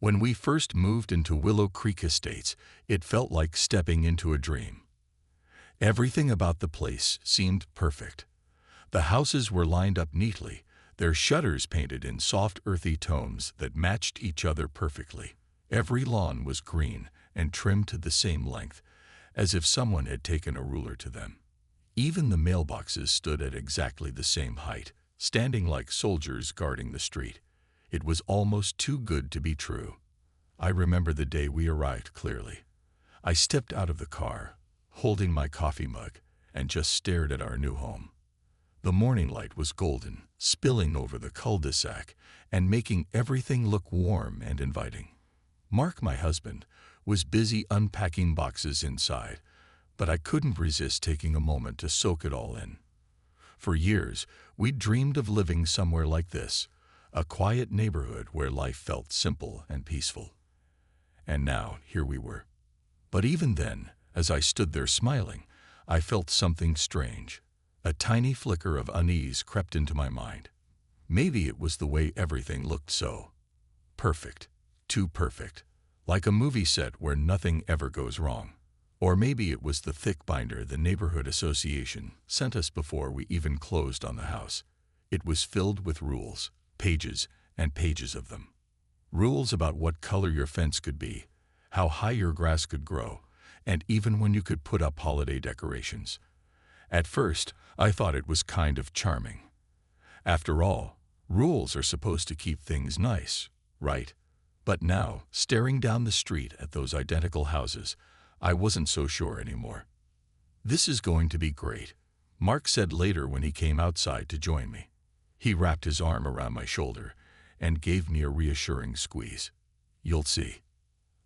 When we first moved into Willow Creek Estates, it felt like stepping into a dream. Everything about the place seemed perfect. The houses were lined up neatly, their shutters painted in soft earthy tones that matched each other perfectly. Every lawn was green and trimmed to the same length, as if someone had taken a ruler to them. Even the mailboxes stood at exactly the same height, standing like soldiers guarding the street. It was almost too good to be true. I remember the day we arrived clearly. I stepped out of the car, holding my coffee mug, and just stared at our new home. The morning light was golden, spilling over the cul-de-sac and making everything look warm and inviting. Mark, my husband, was busy unpacking boxes inside, but I couldn't resist taking a moment to soak it all in. For years, we'd dreamed of living somewhere like this, a quiet neighborhood where life felt simple and peaceful. And now, here we were. But even then, as I stood there smiling, I felt something strange. A tiny flicker of unease crept into my mind. Maybe it was the way everything looked so perfect, too perfect, like a movie set where nothing ever goes wrong. Or maybe it was the thick binder the neighborhood association sent us before we even closed on the house. It was filled with rules, pages and pages of them. Rules about what color your fence could be, how high your grass could grow, and even when you could put up holiday decorations. At first, I thought it was kind of charming. After all, rules are supposed to keep things nice, right? But now, staring down the street at those identical houses, I wasn't so sure anymore. "This is going to be great," Mark said later when he came outside to join me. He wrapped his arm around my shoulder and gave me a reassuring squeeze. "You'll see."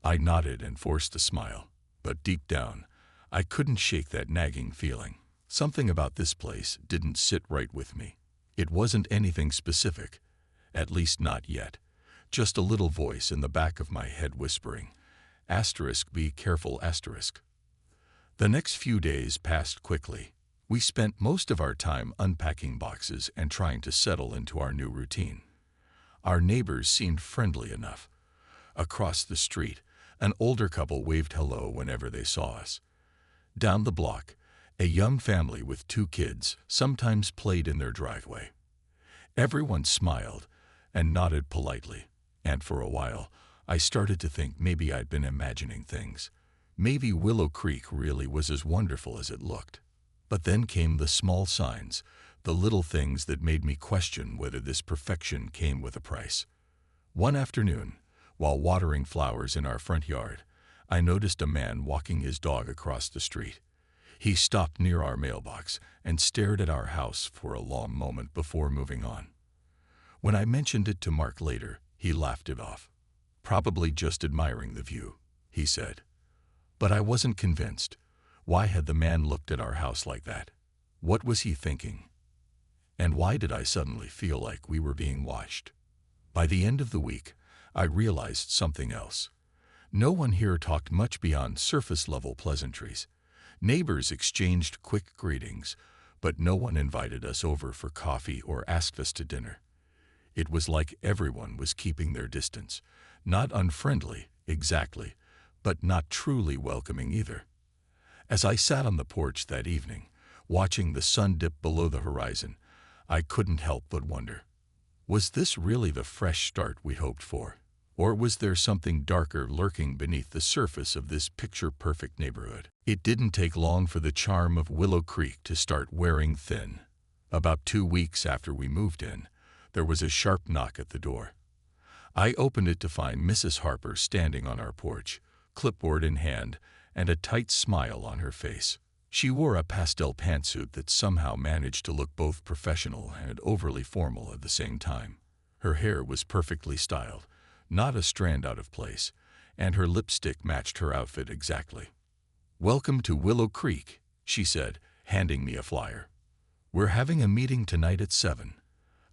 I nodded and forced a smile, but deep down, I couldn't shake that nagging feeling. Something about this place didn't sit right with me. It wasn't anything specific, at least not yet. Just a little voice in the back of my head whispering, "Be careful, asterisk." The next few days passed quickly. We spent most of our time unpacking boxes and trying to settle into our new routine. Our neighbors seemed friendly enough. Across the street, an older couple waved hello whenever they saw us. Down the block, a young family with 2 kids sometimes played in their driveway. Everyone smiled and nodded politely, and for a while, I started to think maybe I'd been imagining things. Maybe Willow Creek really was as wonderful as it looked. But then came the small signs, the little things that made me question whether this perfection came with a price. One afternoon, while watering flowers in our front yard, I noticed a man walking his dog across the street. He stopped near our mailbox and stared at our house for a long moment before moving on. When I mentioned it to Mark later, he laughed it off. "Probably just admiring the view," he said. But I wasn't convinced. Why had the man looked at our house like that? What was he thinking? And why did I suddenly feel like we were being watched? By the end of the week, I realized something else. No one here talked much beyond surface-level pleasantries. Neighbors exchanged quick greetings, but no one invited us over for coffee or asked us to dinner. It was like everyone was keeping their distance, not unfriendly, exactly, but not truly welcoming either. As I sat on the porch that evening, watching the sun dip below the horizon, I couldn't help but wonder, was this really the fresh start we hoped for? Or was there something darker lurking beneath the surface of this picture-perfect neighborhood? It didn't take long for the charm of Willow Creek to start wearing thin. About 2 weeks after we moved in, there was a sharp knock at the door. I opened it to find Mrs. Harper standing on our porch, clipboard in hand, and a tight smile on her face. She wore a pastel pantsuit that somehow managed to look both professional and overly formal at the same time. Her hair was perfectly styled, not a strand out of place, and her lipstick matched her outfit exactly. "Welcome to Willow Creek," she said, handing me a flyer. "We're having a meeting tonight at 7.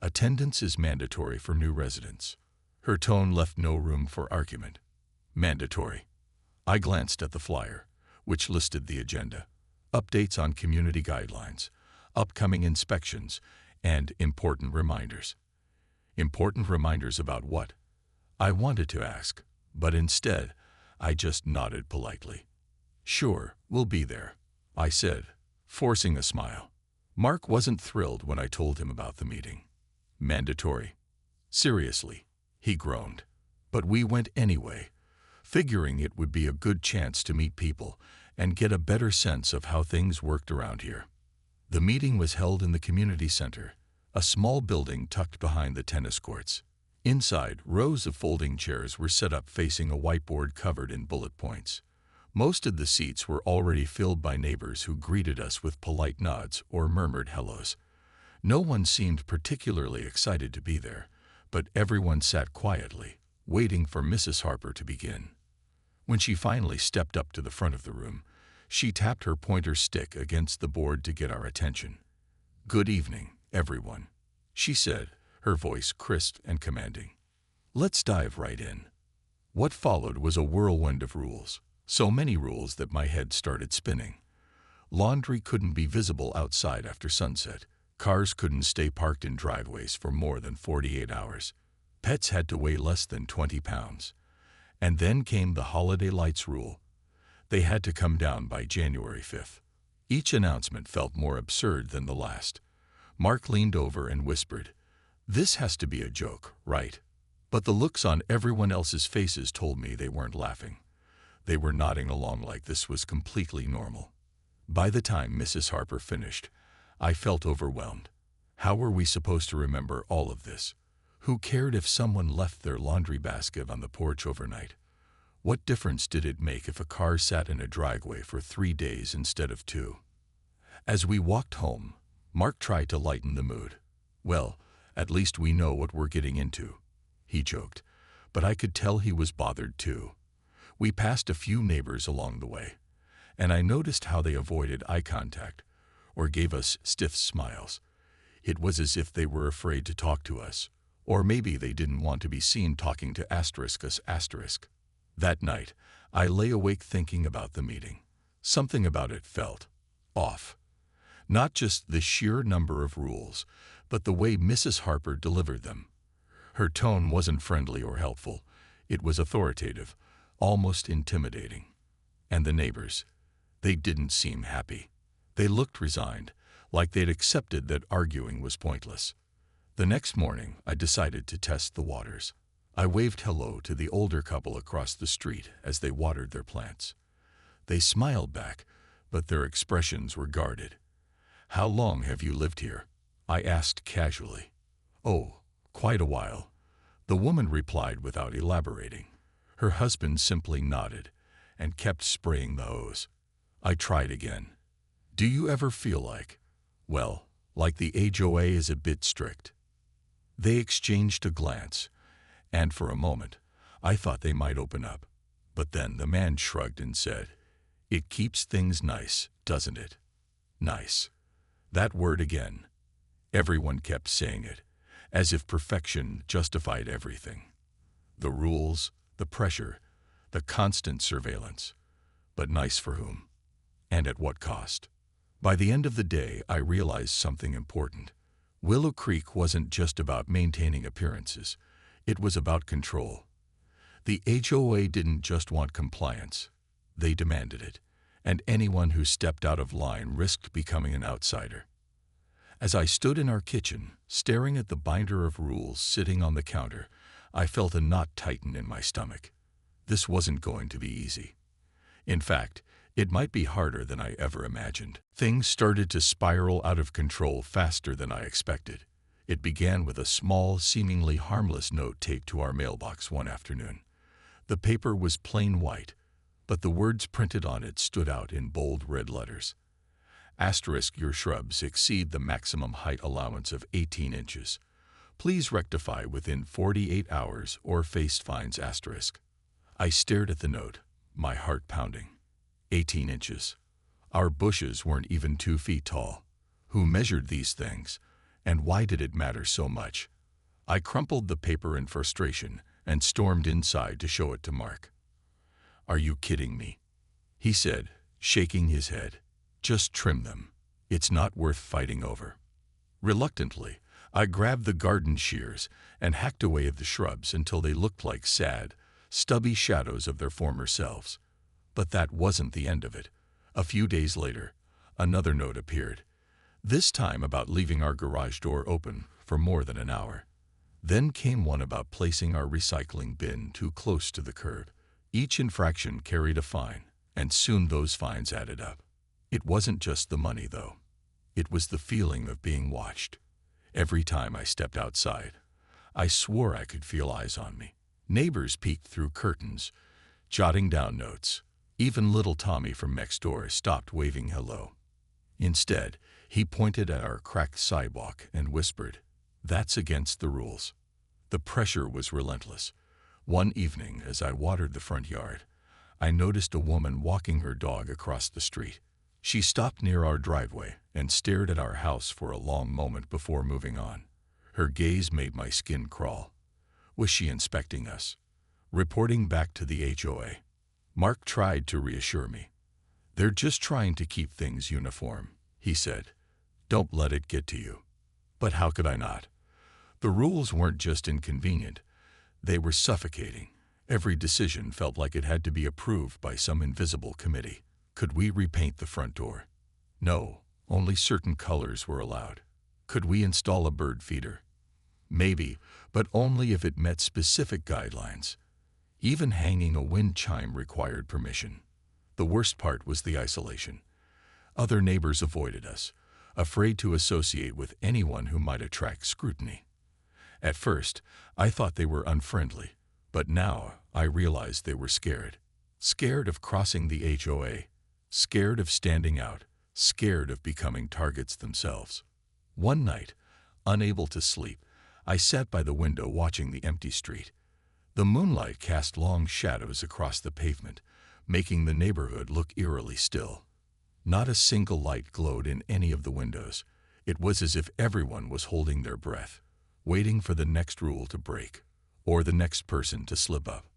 Attendance is mandatory for new residents." Her tone left no room for argument. Mandatory. I glanced at the flyer, which listed the agenda, updates on community guidelines, upcoming inspections, and important reminders. Important reminders about what? I wanted to ask, But instead, I just nodded politely. "Sure, we'll be there," I said, forcing a smile. Mark wasn't thrilled when I told him about the meeting. "Mandatory? Seriously," he groaned. But we went anyway, figuring it would be a good chance to meet people and get a better sense of how things worked around here. The meeting was held in the community center, a small building tucked behind the tennis courts. Inside, rows of folding chairs were set up facing a whiteboard covered in bullet points. Most of the seats were already filled by neighbors who greeted us with polite nods or murmured hellos. No one seemed particularly excited to be there, but everyone sat quietly, waiting for Mrs. Harper to begin. When she finally stepped up to the front of the room, she tapped her pointer stick against the board to get our attention. "Good evening, everyone," she said, her voice crisp and commanding. "Let's dive right in." What followed was a whirlwind of rules, so many rules that my head started spinning. Laundry couldn't be visible outside after sunset. Cars couldn't stay parked in driveways for more than 48 hours. Pets had to weigh less than 20 pounds. And then came the holiday lights rule. They had to come down by January 5th. Each announcement felt more absurd than the last. Mark leaned over and whispered, "This has to be a joke, right?" But the looks on everyone else's faces told me they weren't laughing. They were nodding along like this was completely normal. By the time Mrs. Harper finished, I felt overwhelmed. How were we supposed to remember all of this? Who cared if someone left their laundry basket on the porch overnight? What difference did it make if a car sat in a driveway for 3 days instead of 2? As we walked home, Mark tried to lighten the mood. "Well, at least we know what we're getting into," he joked, but I could tell he was bothered too. We passed a few neighbors along the way, and I noticed how they avoided eye contact or gave us stiff smiles. It was as if they were afraid to talk to us, or maybe they didn't want to be seen talking to us. That night, I lay awake thinking about the meeting. Something about it felt off. Not just the sheer number of rules, but the way Mrs. Harper delivered them. Her tone wasn't friendly or helpful. It was authoritative, almost intimidating. And the neighbors, they didn't seem happy. They looked resigned, like they'd accepted that arguing was pointless. The next morning, I decided to test the waters. I waved hello to the older couple across the street as they watered their plants. They smiled back, but their expressions were guarded. "How long have you lived here?" I asked casually. "Oh, quite a while," the woman replied without elaborating. Her husband simply nodded and kept spraying the hose. I tried again. "Do you ever feel like the HOA is a bit strict?" They exchanged a glance, and for a moment, I thought they might open up. But then the man shrugged and said, "It keeps things nice, doesn't it?" Nice. That word again. Everyone kept saying it, as if perfection justified everything. The rules, the pressure, the constant surveillance. But nice for whom? And at what cost? By the end of the day, I realized something important. Willow Creek wasn't just about maintaining appearances. It was about control. The HOA didn't just want compliance. They demanded it, and anyone who stepped out of line risked becoming an outsider. As I stood in our kitchen, staring at the binder of rules sitting on the counter, I felt a knot tighten in my stomach. This wasn't going to be easy. In fact, it might be harder than I ever imagined. Things started to spiral out of control faster than I expected. It began with a small, seemingly harmless note taped to our mailbox one afternoon. The paper was plain white, but the words printed on it stood out in bold red letters. Asterisk, your shrubs exceed the maximum height allowance of 18 inches. Please rectify within 48 hours or face fines asterisk. I stared at the note, my heart pounding. 18 inches. Our bushes weren't even 2 feet tall. Who measured these things? And why did it matter so much? I crumpled the paper in frustration and stormed inside to show it to Mark. "Are you kidding me?" he said, shaking his head. "Just trim them. It's not worth fighting over." Reluctantly, I grabbed the garden shears and hacked away at the shrubs until they looked like sad, stubby shadows of their former selves. But that wasn't the end of it. A few days later, another note appeared, this time about leaving our garage door open for more than an hour. Then came one about placing our recycling bin too close to the curb. Each infraction carried a fine, and soon those fines added up. It wasn't just the money, though. It was the feeling of being watched. Every time I stepped outside, I swore I could feel eyes on me. Neighbors peeked through curtains, jotting down notes. Even little Tommy from next door stopped waving hello. Instead, he pointed at our cracked sidewalk and whispered, "That's against the rules." The pressure was relentless. One evening, as I watered the front yard, I noticed a woman walking her dog across the street. She stopped near our driveway and stared at our house for a long moment before moving on. Her gaze made my skin crawl. Was she inspecting us? Reporting back to the HOA? Mark tried to reassure me. "They're just trying to keep things uniform," he said. "Don't let it get to you." But how could I not? The rules weren't just inconvenient. They were suffocating. Every decision felt like it had to be approved by some invisible committee. Could we repaint the front door? No, only certain colors were allowed. Could we install a bird feeder? Maybe, but only if it met specific guidelines. Even hanging a wind chime required permission. The worst part was the isolation. Other neighbors avoided us, afraid to associate with anyone who might attract scrutiny. At first, I thought they were unfriendly, but now I realized they were scared. Scared of crossing the HOA, scared of standing out, scared of becoming targets themselves. One night, unable to sleep, I sat by the window watching the empty street. The moonlight cast long shadows across the pavement, making the neighborhood look eerily still. Not a single light glowed in any of the windows. It was as if everyone was holding their breath, waiting for the next rule to break, or the next person to slip up.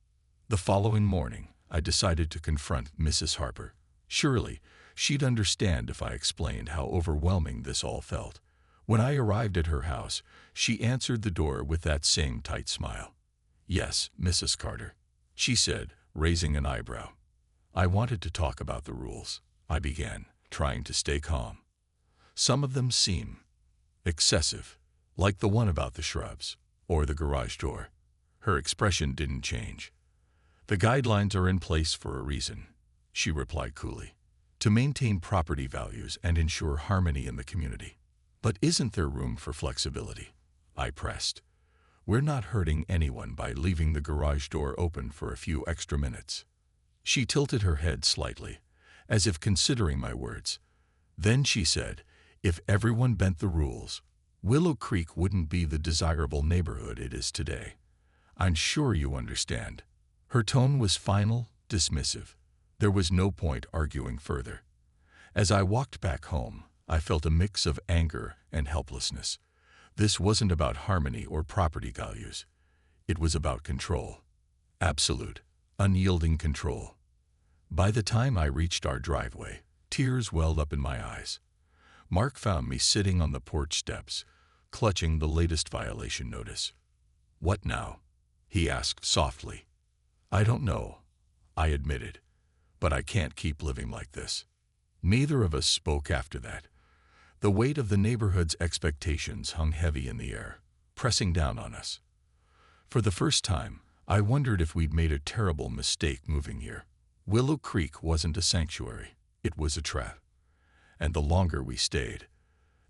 The following morning, I decided to confront Mrs. Harper. Surely, she'd understand if I explained how overwhelming this all felt. When I arrived at her house, she answered the door with that same tight smile. "Yes, Mrs. Carter," she said, raising an eyebrow. "I wanted to talk about the rules," I began, trying to stay calm. "Some of them seem excessive, like the one about the shrubs or the garage door." Her expression didn't change. "The guidelines are in place for a reason," she replied coolly, "to maintain property values and ensure harmony in the community." "But isn't there room for flexibility?" I pressed. "We're not hurting anyone by leaving the garage door open for a few extra minutes." She tilted her head slightly, as if considering my words. Then she said, "If everyone bent the rules, Willow Creek wouldn't be the desirable neighborhood it is today. I'm sure you understand." Her tone was final, dismissive. There was no point arguing further. As I walked back home, I felt a mix of anger and helplessness. This wasn't about harmony or property values. It was about control. Absolute, unyielding control. By the time I reached our driveway, tears welled up in my eyes. Mark found me sitting on the porch steps, clutching the latest violation notice. "What now?" he asked softly. "I don't know," I admitted, "but I can't keep living like this." Neither of us spoke after that. The weight of the neighborhood's expectations hung heavy in the air, pressing down on us. For the first time, I wondered if we'd made a terrible mistake moving here. Willow Creek wasn't a sanctuary, it was a trap. And the longer we stayed,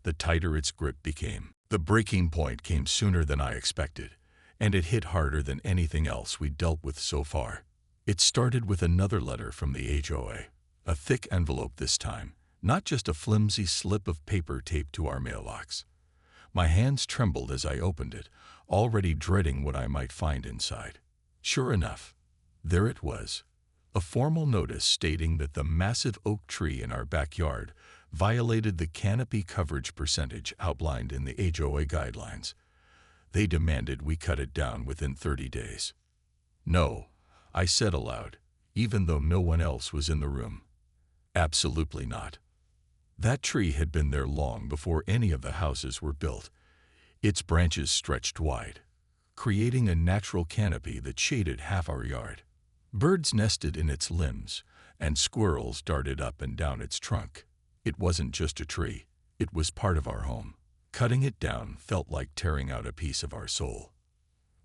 the tighter its grip became. The breaking point came sooner than I expected, and it hit harder than anything else we'd dealt with so far. It started with another letter from the HOA, a thick envelope this time, not just a flimsy slip of paper taped to our mailbox. My hands trembled as I opened it, already dreading what I might find inside. Sure enough, there it was, a formal notice stating that the massive oak tree in our backyard violated the canopy coverage percentage outlined in the HOA guidelines. They demanded we cut it down within 30 days. "No," I said aloud, even though no one else was in the room. "Absolutely not." That tree had been there long before any of the houses were built. Its branches stretched wide, creating a natural canopy that shaded half our yard. Birds nested in its limbs, and squirrels darted up and down its trunk. It wasn't just a tree, it was part of our home. Cutting it down felt like tearing out a piece of our soul.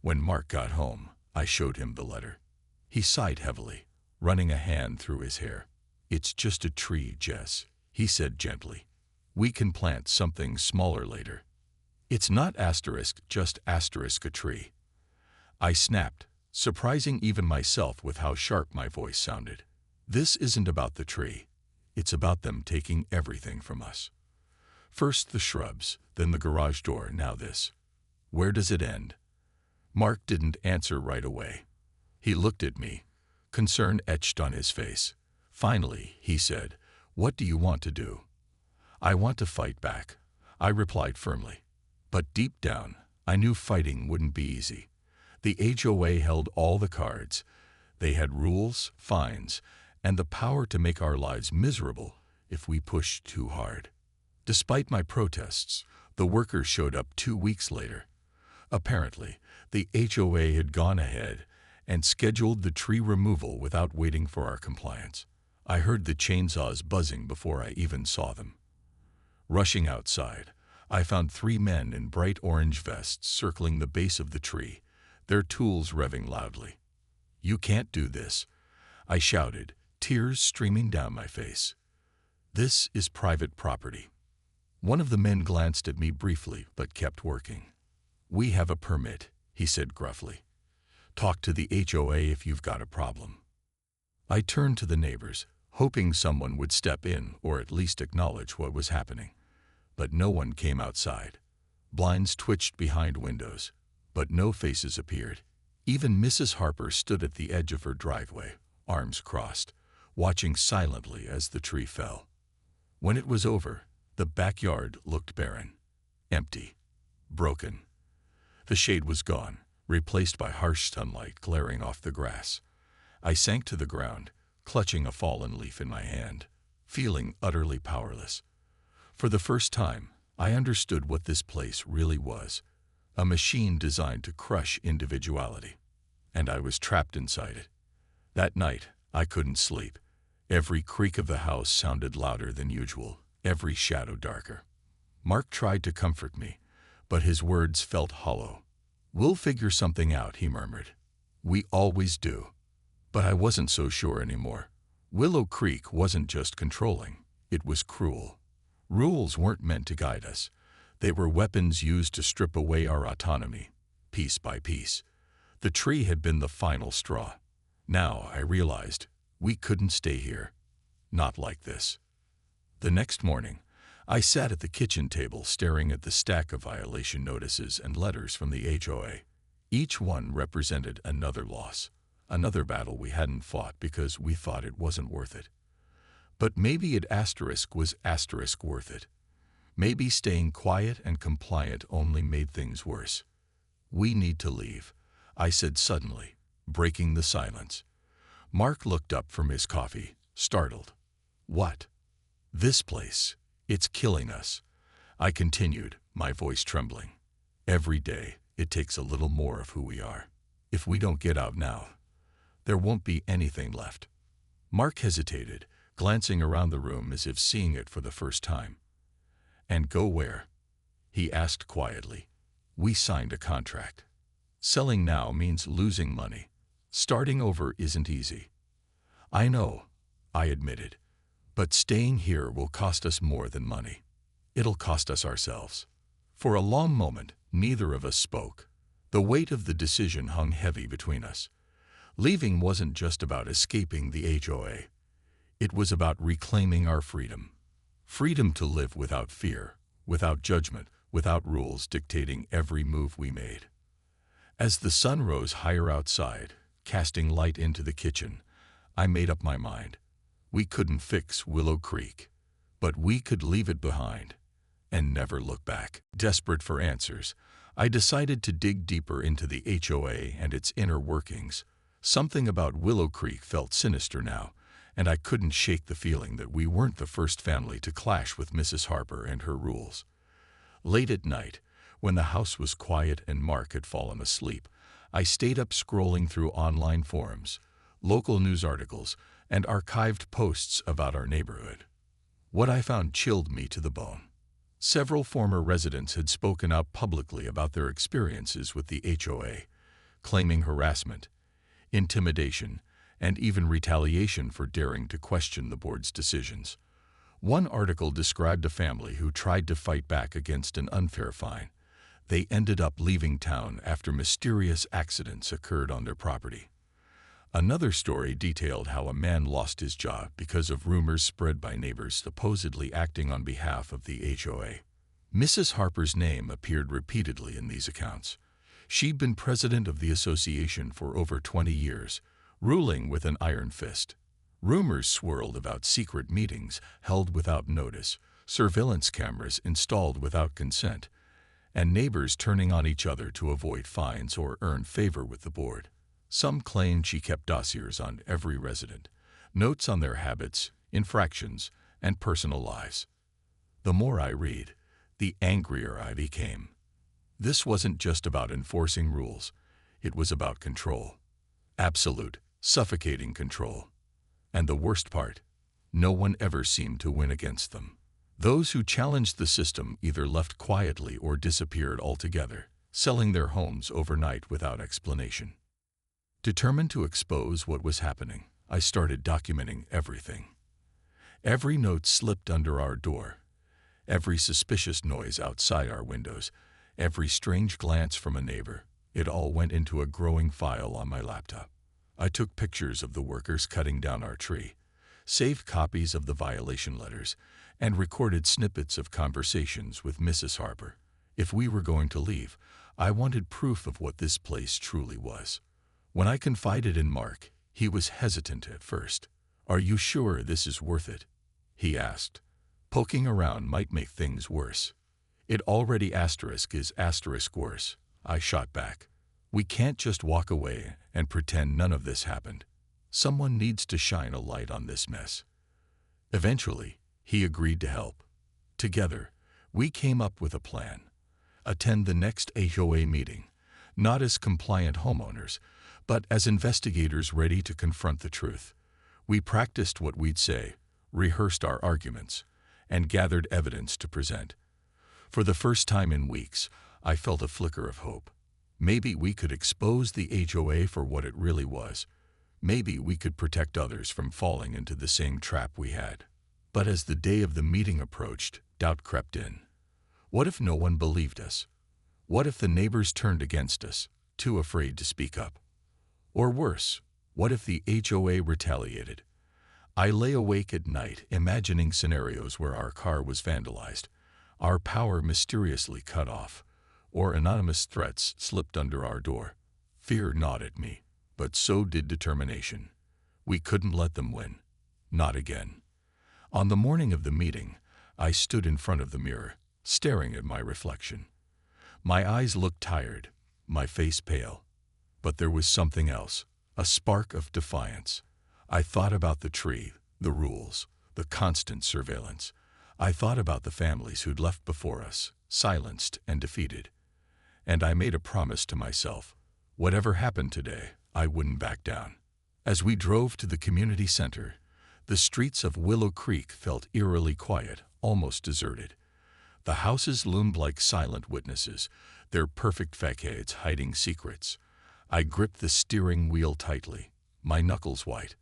When Mark got home, I showed him the letter. He sighed heavily, running a hand through his hair. "It's just a tree, Jess," he said gently. "We can plant something smaller later." "It's not just a tree." I snapped, surprising even myself with how sharp my voice sounded. "This isn't about the tree. It's about them taking everything from us. First the shrubs, then the garage door, now this. Where does it end?" Mark didn't answer right away. He looked at me, concern etched on his face. Finally, he said, "What do you want to do?" "I want to fight back," I replied firmly. But deep down, I knew fighting wouldn't be easy. The HOA held all the cards. They had rules, fines, and the power to make our lives miserable if we pushed too hard. Despite my protests, the workers showed up 2 weeks later. Apparently, the HOA had gone ahead and scheduled the tree removal without waiting for our compliance. I heard the chainsaws buzzing before I even saw them. Rushing outside, I found 3 men in bright orange vests circling the base of the tree, their tools revving loudly. "You can't do this," I shouted, tears streaming down my face. "This is private property." One of the men glanced at me briefly but kept working. "We have a permit," he said gruffly. "Talk to the HOA if you've got a problem." I turned to the neighbors, hoping someone would step in or at least acknowledge what was happening. But no one came outside. Blinds twitched behind windows, but no faces appeared. Even Mrs. Harper stood at the edge of her driveway, arms crossed, watching silently as the tree fell. When it was over, the backyard looked barren, empty, broken. The shade was gone, replaced by harsh sunlight glaring off the grass. I sank to the ground, clutching a fallen leaf in my hand, feeling utterly powerless. For the first time, I understood what this place really was, a machine designed to crush individuality. And I was trapped inside it. That night, I couldn't sleep. Every creak of the house sounded louder than usual, every shadow darker. Mark tried to comfort me, but his words felt hollow. "We'll figure something out," he murmured. "We always do." But I wasn't so sure anymore. Willow Creek wasn't just controlling, it was cruel. Rules weren't meant to guide us. They were weapons used to strip away our autonomy, piece by piece. The tree had been the final straw. Now I realized we couldn't stay here. Not like this. The next morning, I sat at the kitchen table staring at the stack of violation notices and letters from the HOA. Each one represented another loss, another battle we hadn't fought because we thought it wasn't worth it. But maybe it was worth it. Maybe staying quiet and compliant only made things worse. "We need to leave," I said suddenly, breaking the silence. Mark looked up from his coffee, startled. "What?" "This place. It's killing us," I continued, my voice trembling. "Every day, it takes a little more of who we are. If we don't get out now, there won't be anything left." Mark hesitated, glancing around the room as if seeing it for the first time. "And go where?" he asked quietly. "We signed a contract. Selling now means losing money. Starting over isn't easy." "I know," I admitted, "but staying here will cost us more than money. It'll cost us ourselves." For a long moment, neither of us spoke. The weight of the decision hung heavy between us. Leaving wasn't just about escaping the HOA. It was about reclaiming our freedom. Freedom to live without fear, without judgment, without rules dictating every move we made. As the sun rose higher outside, casting light into the kitchen, I made up my mind. We couldn't fix Willow Creek, but we could leave it behind and never look back. Desperate for answers, I decided to dig deeper into the HOA and its inner workings. Something about Willow Creek felt sinister now, and I couldn't shake the feeling that we weren't the first family to clash with Mrs. Harper and her rules. Late at night, When the house was quiet and Mark had fallen asleep, I stayed up scrolling through online forums, local news articles, and archived posts about our neighborhood. What I found chilled me to the bone. Several former residents had spoken out publicly about their experiences with the HOA, claiming harassment, intimidation, and even retaliation for daring to question the board's decisions. One article described a family who tried to fight back against an unfair fine. They ended up leaving town after mysterious accidents occurred on their property. Another story detailed how a man lost his job because of rumors spread by neighbors supposedly acting on behalf of the HOA. Mrs. Harper's name appeared repeatedly in these accounts. She'd been president of the association for over 20 years, ruling with an iron fist. Rumors swirled about secret meetings held without notice, surveillance cameras installed without consent, and neighbors turning on each other to avoid fines or earn favor with the board. Some claimed she kept dossiers on every resident, notes on their habits, infractions, and personal lives. The more I read, the angrier I became. This wasn't just about enforcing rules. It was about control. Absolute, suffocating control. And the worst part, no one ever seemed to win against them. Those who challenged the system either left quietly or disappeared altogether, selling their homes overnight without explanation. Determined to expose what was happening, I started documenting everything. Every note slipped under our door, every suspicious noise outside our windows, every strange glance from a neighbor. It all went into a growing file on my laptop. I took pictures of the workers cutting down our tree, saved copies of the violation letters, and recorded snippets of conversations with Mrs. Harper. If we were going to leave, I wanted proof of what this place truly was. When I confided in Mark, he was hesitant at first. "Are you sure this is worth it?" he asked. "Poking around might make things worse." "It already is worse," I shot back. "We can't just walk away and pretend none of this happened. Someone needs to shine a light on this mess." Eventually, he agreed to help. Together, we came up with a plan. Attend the next HOA meeting, not as compliant homeowners, but as investigators ready to confront the truth. We practiced what we'd say, rehearsed our arguments, and gathered evidence to present. For the first time in weeks, I felt a flicker of hope. Maybe we could expose the HOA for what it really was. Maybe we could protect others from falling into the same trap we had. But as the day of the meeting approached, doubt crept in. What if no one believed us? What if the neighbors turned against us, too afraid to speak up? Or worse, what if the HOA retaliated? I lay awake at night imagining scenarios where our car was vandalized, our power mysteriously cut off, or anonymous threats slipped under our door. Fear gnawed at me, but so did determination. We couldn't let them win. Not again. On the morning of the meeting, I stood in front of the mirror, staring at my reflection. My eyes looked tired, my face pale. But there was something else, a spark of defiance. I thought about the tree, the rules, the constant surveillance. I thought about the families who'd left before us, silenced and defeated. And I made a promise to myself. Whatever happened today, I wouldn't back down. As we drove to the community center, the streets of Willow Creek felt eerily quiet, almost deserted. The houses loomed like silent witnesses, their perfect facades hiding secrets. I gripped the steering wheel tightly, my knuckles white.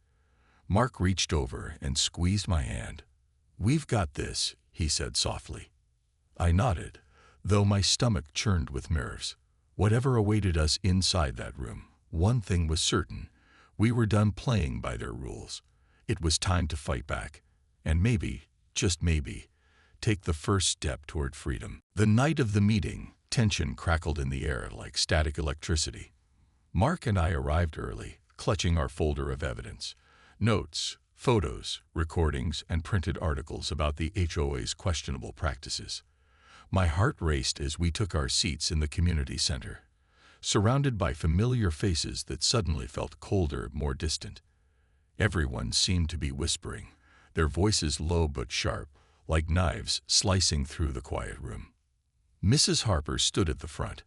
Mark reached over and squeezed my hand. "We've got this," he said softly. I nodded, though my stomach churned with nerves. Whatever awaited us inside that room, one thing was certain: we were done playing by their rules. It was time to fight back, and maybe, just maybe, take the first step toward freedom. The night of the meeting, tension crackled in the air like static electricity. Mark and I arrived early, clutching our folder of evidence. Notes, photos, recordings, and printed articles about the HOA's questionable practices. My heart raced as we took our seats in the community center, surrounded by familiar faces that suddenly felt colder, more distant. Everyone seemed to be whispering, their voices low but sharp, like knives slicing through the quiet room. Mrs. Harper stood at the front,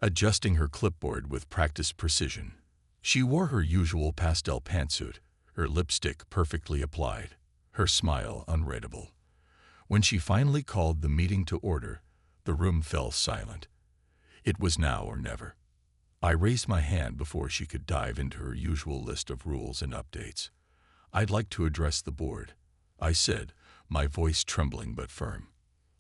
adjusting her clipboard with practiced precision. She wore her usual pastel pantsuit, her lipstick perfectly applied, her smile unreadable. When she finally called the meeting to order, the room fell silent. It was now or never. I raised my hand before she could dive into her usual list of rules and updates. "I'd like to address the board," I said, my voice trembling but firm.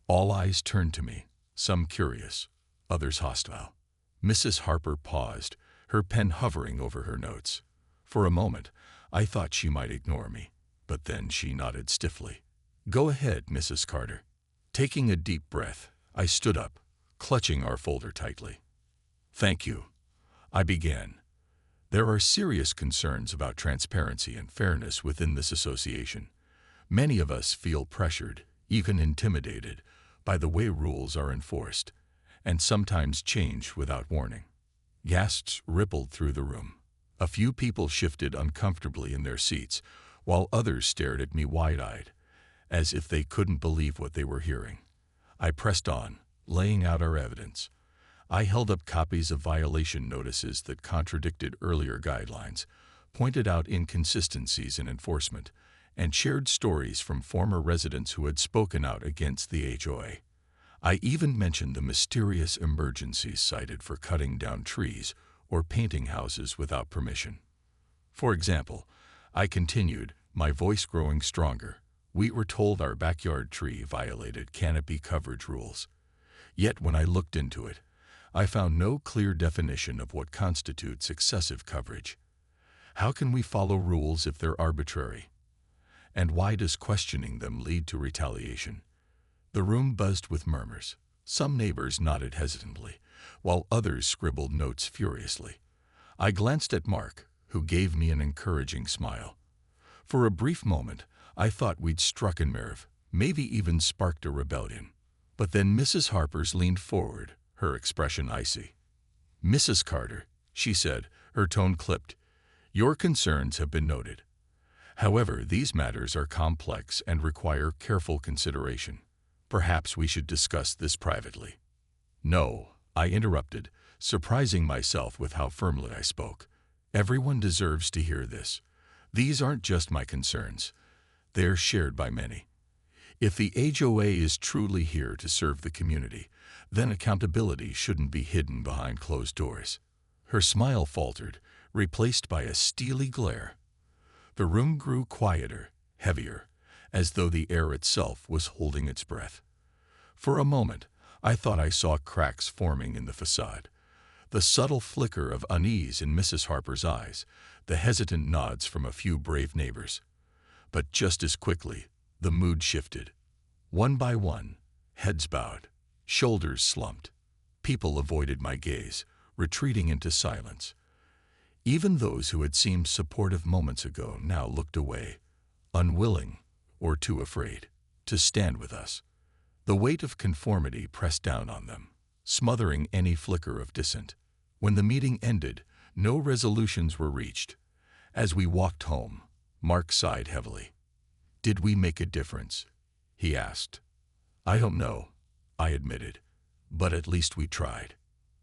All eyes turned to me, some curious, others hostile. Mrs. Harper paused, her pen hovering over her notes. For a moment, I thought she might ignore me, but then she nodded stiffly. "Go ahead, Mrs. Carter." Taking a deep breath, I stood up, clutching our folder tightly. "Thank you," I began. "There are serious concerns about transparency and fairness within this association. Many of us feel pressured, even intimidated, by the way rules are enforced, and sometimes change without warning." Gasps rippled through the room. A few people shifted uncomfortably in their seats, while others stared at me wide-eyed, as if they couldn't believe what they were hearing. I pressed on, laying out our evidence. I held up copies of violation notices that contradicted earlier guidelines, pointed out inconsistencies in enforcement, and shared stories from former residents who had spoken out against the HOA. I even mentioned the mysterious emergencies cited for cutting down trees or painting houses without permission. For example, I continued, my voice growing stronger. "We were told our backyard tree violated canopy coverage rules. Yet when I looked into it, I found no clear definition of what constitutes excessive coverage. How can we follow rules if they're arbitrary? And why does questioning them lead to retaliation?" The room buzzed with murmurs. Some neighbors nodded hesitantly, while others scribbled notes furiously. I glanced at Mark, who gave me an encouraging smile. For a brief moment, I thought we'd struck a nerve, maybe even sparked a rebellion. But then Mrs. Harper's leaned forward, her expression icy. "Mrs. Carter," she said, her tone clipped, "your concerns have been noted. However, these matters are complex and require careful consideration. Perhaps we should discuss this privately." "No," I interrupted, surprising myself with how firmly I spoke. "Everyone deserves to hear this. These aren't just my concerns. They're shared by many. If the HOA is truly here to serve the community, then accountability shouldn't be hidden behind closed doors." Her smile faltered, replaced by a steely glare. The room grew quieter, heavier, as though the air itself was holding its breath. For a moment, I thought I saw cracks forming in the facade. The subtle flicker of unease in Mrs. Harper's eyes, the hesitant nods from a few brave neighbors. But just as quickly, the mood shifted. One by one, heads bowed, shoulders slumped. People avoided my gaze, retreating into silence. Even those who had seemed supportive moments ago now looked away, unwilling or too afraid to stand with us. The weight of conformity pressed down on them, smothering any flicker of dissent. When the meeting ended, no resolutions were reached. As we walked home, Mark sighed heavily. "Did we make a difference?" he asked. "I don't know," I admitted, "but at least we tried."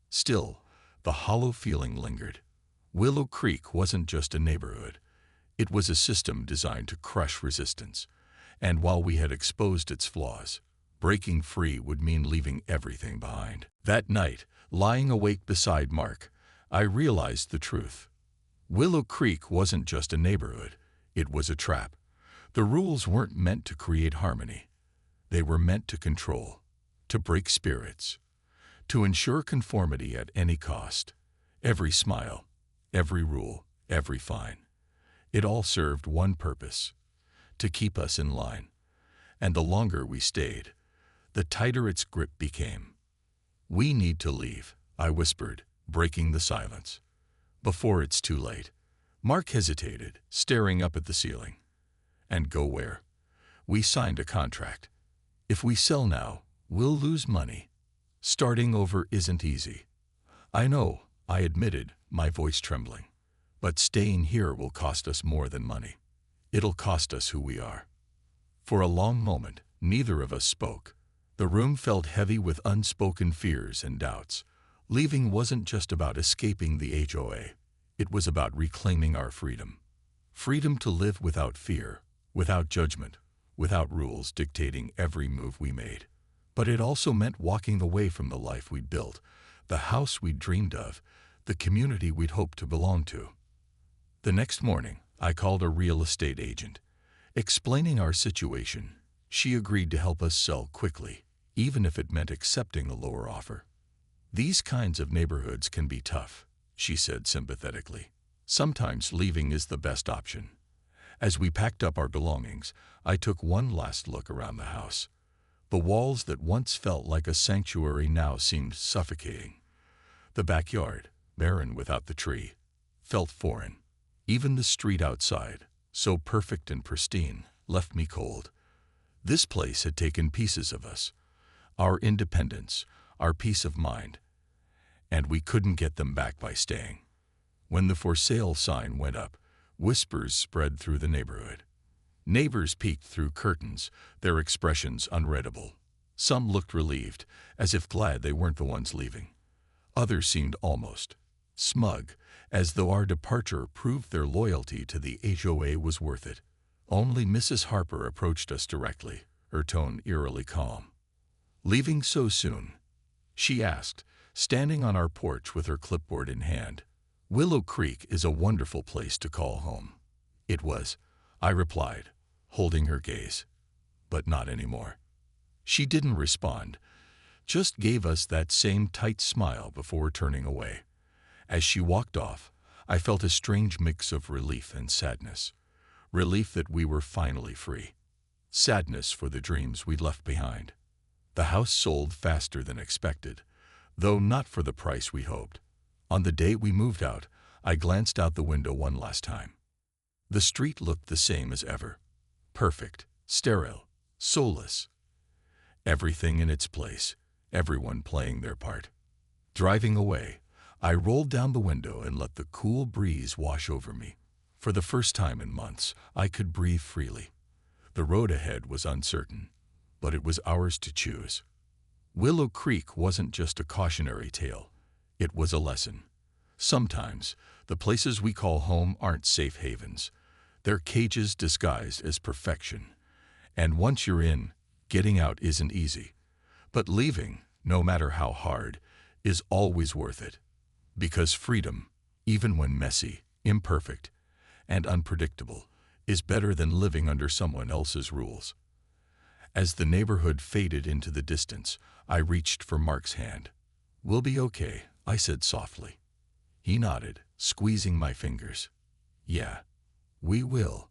Still, the hollow feeling lingered. Willow Creek wasn't just a neighborhood. It was a system designed to crush resistance. And while we had exposed its flaws, breaking free would mean leaving everything behind. That night, lying awake beside Mark, I realized the truth. Willow Creek wasn't just a neighborhood. It was a trap. The rules weren't meant to create harmony. They were meant to control, to break spirits, to ensure conformity at any cost. Every smile, every rule, every fine. It all served one purpose: to keep us in line. And the longer we stayed, the tighter its grip became. "We need to leave," I whispered, breaking the silence. "Before it's too late." Mark hesitated, staring up at the ceiling. "And go where?" "We signed a contract. If we sell now, we'll lose money. Starting over isn't easy." "I know," I admitted, my voice trembling. "But staying here will cost us more than money. It'll cost us who we are." For a long moment, neither of us spoke. The room felt heavy with unspoken fears and doubts. Leaving wasn't just about escaping the HOA. It was about reclaiming our freedom. Freedom to live without fear, without judgment, without rules dictating every move we made. But it also meant walking away from the life we'd built, the house we'd dreamed of, the community we'd hoped to belong to. The next morning, I called a real estate agent. Explaining our situation, she agreed to help us sell quickly, even if it meant accepting a lower offer. "These kinds of neighborhoods can be tough," she said sympathetically. "Sometimes leaving is the best option." As we packed up our belongings, I took one last look around the house. The walls that once felt like a sanctuary now seemed suffocating. The backyard, barren without the tree, felt foreign. Even the street outside, so perfect and pristine, left me cold. This place had taken pieces of us, our independence, our peace of mind, and we couldn't get them back by staying. When the for sale sign went up, whispers spread through the neighborhood. Neighbors peeked through curtains, their expressions unreadable. Some looked relieved, as if glad they weren't the ones leaving. Others seemed almost smug, as though our departure proved their loyalty to the HOA was worth it. Only Mrs. Harper approached us directly, her tone eerily calm. "Leaving so soon?" she asked, standing on our porch with her clipboard in hand. "Willow Creek is a wonderful place to call home." "It was," I replied, holding her gaze. "But not anymore." She didn't respond, just gave us that same tight smile before turning away. As she walked off, I felt a strange mix of relief and sadness. Relief that we were finally free. Sadness for the dreams we'd left behind. The house sold faster than expected, though not for the price we hoped. On the day we moved out, I glanced out the window one last time. The street looked the same as ever. Perfect, sterile, soulless. Everything in its place, everyone playing their part. Driving away, I rolled down the window and let the cool breeze wash over me. For the first time in months, I could breathe freely. The road ahead was uncertain, but it was ours to choose. Willow Creek wasn't just a cautionary tale. It was a lesson. Sometimes, the places we call home aren't safe havens. They're cages disguised as perfection. And once you're in, getting out isn't easy. But leaving, no matter how hard, is always worth it. Because freedom, even when messy, imperfect, and unpredictable, is better than living under someone else's rules. As the neighborhood faded into the distance, I reached for Mark's hand. "We'll be okay," I said softly. He nodded, squeezing my fingers. "Yeah, we will."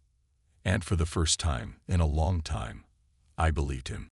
And for the first time in a long time, I believed him.